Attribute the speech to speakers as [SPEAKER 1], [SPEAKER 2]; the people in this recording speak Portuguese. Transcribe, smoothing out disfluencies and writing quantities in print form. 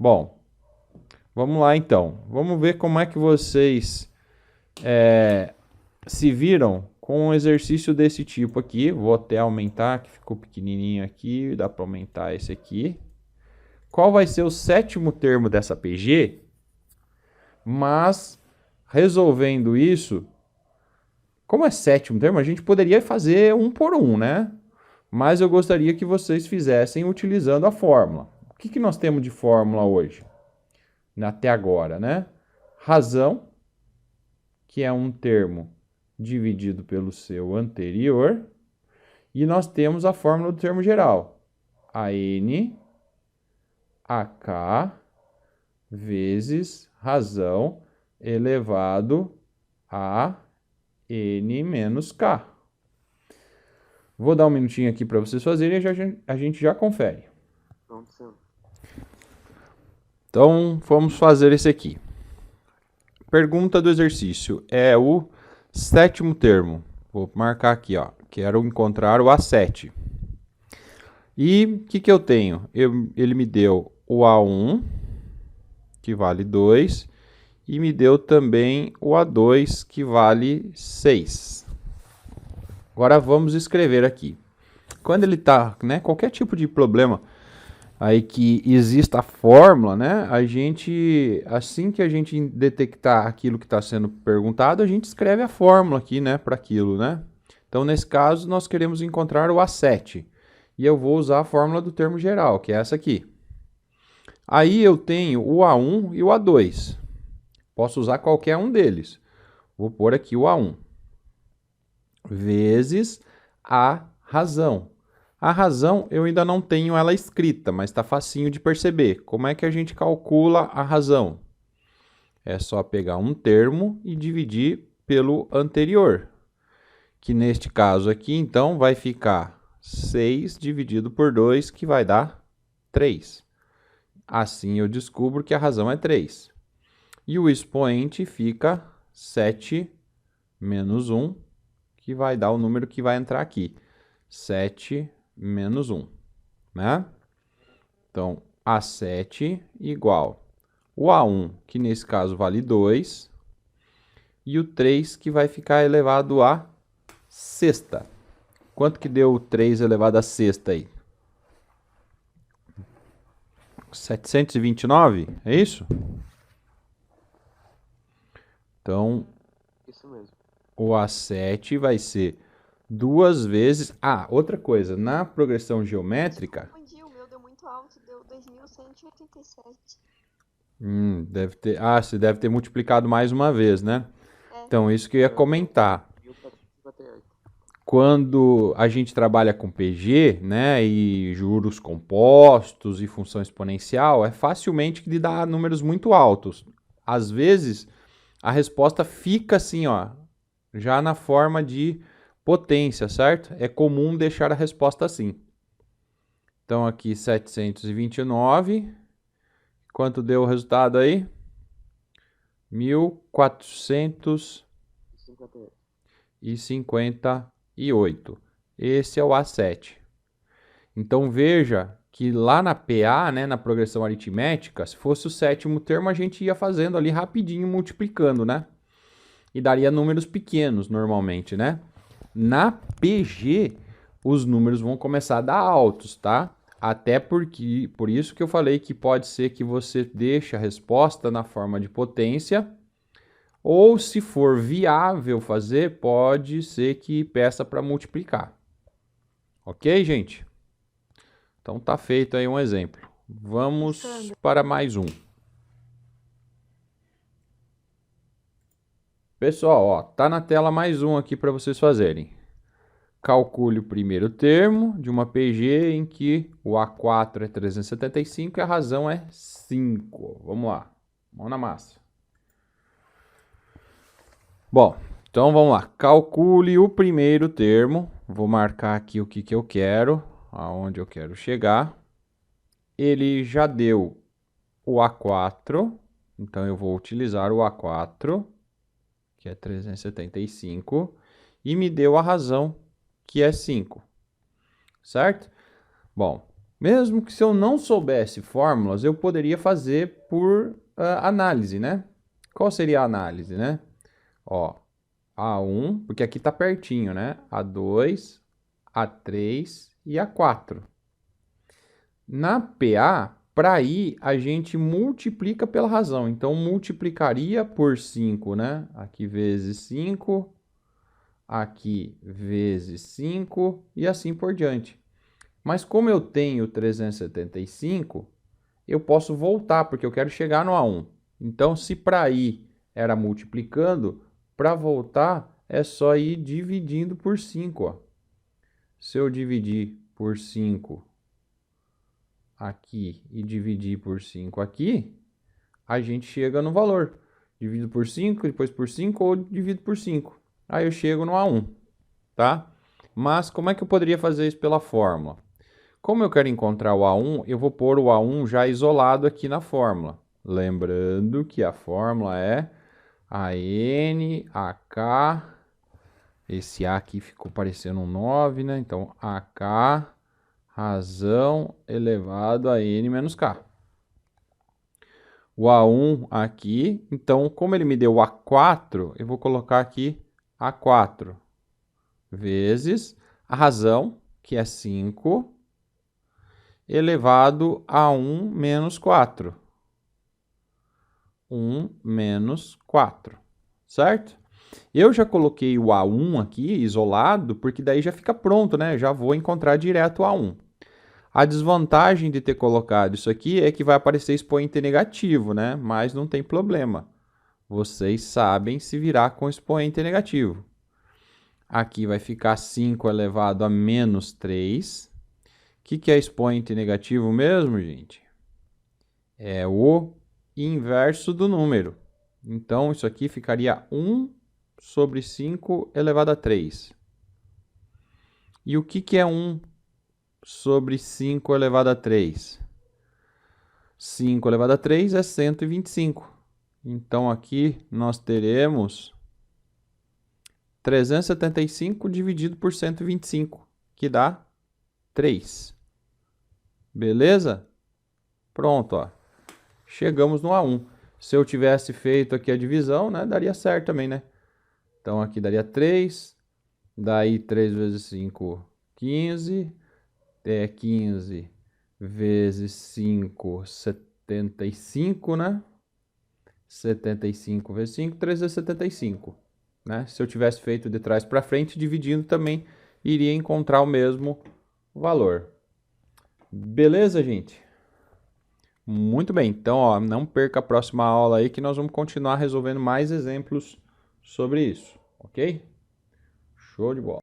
[SPEAKER 1] Bom, vamos lá então. Vamos ver como é que vocês se viram com um exercício desse tipo aqui. Vou até aumentar, que ficou pequenininho aqui. Dá para aumentar esse aqui. Qual vai ser o sétimo termo dessa PG? Mas, resolvendo isso, como é sétimo termo, a gente poderia fazer um por um, né? Mas eu gostaria que vocês fizessem utilizando a fórmula. O que nós temos de fórmula hoje? Até agora, né? Razão, que é um termo dividido pelo seu anterior. E nós temos a fórmula do termo geral. AN, AK, vezes razão elevado a N menos K. Vou dar um minutinho aqui para vocês fazerem e a gente já confere. Então, vamos fazer esse aqui. Pergunta do exercício. É o sétimo termo. Vou marcar aqui, ó. Quero encontrar o A7. E o que eu tenho? Ele me deu o A1, que vale 2, e me deu também o A2, que vale 6. Agora vamos escrever aqui. Quando ele está, né, qualquer tipo de problema aí que exista a fórmula, né, assim que a gente detectar aquilo que está sendo perguntado, a gente escreve a fórmula aqui, né, para aquilo, né. Então, nesse caso, nós queremos encontrar o A7. E eu vou usar a fórmula do termo geral, que é essa aqui. Aí eu tenho o A1 e o A2. Posso usar qualquer um deles. Vou pôr aqui o A1. Vezes a razão. A razão eu ainda não tenho ela escrita, mas está facinho de perceber. Como é que a gente calcula a razão? É só pegar um termo e dividir pelo anterior. Que neste caso aqui, então, vai ficar 6 dividido por 2, que vai dar 3. Assim eu descubro que a razão é 3. E o expoente fica 7 menos 1, que vai dar o número que vai entrar aqui. 7 menos 1, né? Então, A7 igual o A1, que nesse caso vale 2, e o 3, que vai ficar elevado a sexta. Quanto que deu o 3 elevado a sexta aí? 729, é isso? Então,
[SPEAKER 2] isso mesmo.
[SPEAKER 1] O A7 vai ser 2 vezes... Ah, outra coisa, na progressão geométrica...
[SPEAKER 3] O meu deu muito alto, deu 2.187.
[SPEAKER 1] Deve ter... Ah, você deve ter multiplicado mais uma vez, né?
[SPEAKER 3] É.
[SPEAKER 1] Então, isso que eu ia comentar.
[SPEAKER 2] 1458.
[SPEAKER 1] Quando a gente trabalha com PG, né, e juros compostos e função exponencial, é facilmente de dar números muito altos. Às vezes, a resposta fica assim, ó, já na forma de potência, certo? É comum deixar a resposta assim. Então, aqui 729. Quanto deu o resultado aí? 1458. Esse é o A7. Então, veja que lá na PA, né, na progressão aritmética, se fosse o sétimo termo, a gente ia fazendo ali rapidinho, multiplicando, né? E daria números pequenos, normalmente, né? Na PG, os números vão começar a dar altos, tá? Até porque, por isso que eu falei que pode ser que você deixe a resposta na forma de potência, ou se for viável fazer, pode ser que peça para multiplicar. Ok, gente? Então tá feito aí um exemplo. Vamos para mais um. Pessoal, ó, tá na tela mais um aqui para vocês fazerem. Calcule o primeiro termo de uma PG em que o A4 é 375 e a razão é 5. Vamos lá, mão na massa. Bom, então vamos lá. Calcule o primeiro termo. Vou marcar aqui o que eu quero, aonde eu quero chegar. Ele já deu o A4, então eu vou utilizar o A4, que é 375, e me deu a razão, que é 5, certo? Bom, Mesmo que se eu não soubesse fórmulas, eu poderia fazer por análise, né? Qual seria a análise, né? Ó, A1, porque aqui está pertinho, né? A2, A3 e A4. Na PA, para ir, a gente multiplica pela razão. Então, multiplicaria por 5, né? Aqui vezes 5, aqui vezes 5 e assim por diante. Mas como eu tenho 375, eu posso voltar, porque eu quero chegar no A1. Então, se para ir era multiplicando, para voltar é só ir dividindo por 5. Ó. Se eu dividir por 5 aqui e dividir por 5 aqui, a gente chega no valor. Divido por 5, depois por 5 ou divido por 5. Aí eu chego no A1, tá? Mas como é que eu poderia fazer isso pela fórmula? Como eu quero encontrar o A1, eu vou pôr o A1 já isolado aqui na fórmula. Lembrando que a fórmula é AN, AK, esse A aqui ficou parecendo um 9, né? Então, AK razão elevado a N menos K. O A1 aqui, então, como ele me deu o A4, eu vou colocar aqui A4 vezes a razão, que é 5, elevado a 1 menos 4. 1 menos 4, certo? Eu já coloquei o A1 aqui isolado, porque daí já fica pronto, né? Já vou encontrar direto o A1. A desvantagem de ter colocado isso aqui é que vai aparecer expoente negativo, né? Mas não tem problema. Vocês sabem se virar com expoente negativo. Aqui vai ficar 5 elevado a menos 3. O que é expoente negativo mesmo, gente? É o inverso do número. Então, isso aqui ficaria 1 sobre 5 elevado a 3. E o que é 1 sobre 5 elevado a 3? 5 elevado a 3 é 125. Então, aqui nós teremos 375 dividido por 125, que dá 3. Beleza? Pronto, ó. Chegamos no A1. Se eu tivesse feito aqui a divisão, né, daria certo também, né? Então, aqui daria 3. Daí, 3 vezes 5, 15. 15 vezes 5, 75, né? 75 vezes 5, 375. Né? Se eu tivesse feito de trás para frente, dividindo também, iria encontrar o mesmo valor. Beleza, gente? Muito bem. Então, ó, não perca a próxima aula aí que nós vamos continuar resolvendo mais exemplos sobre isso, ok? Show de bola.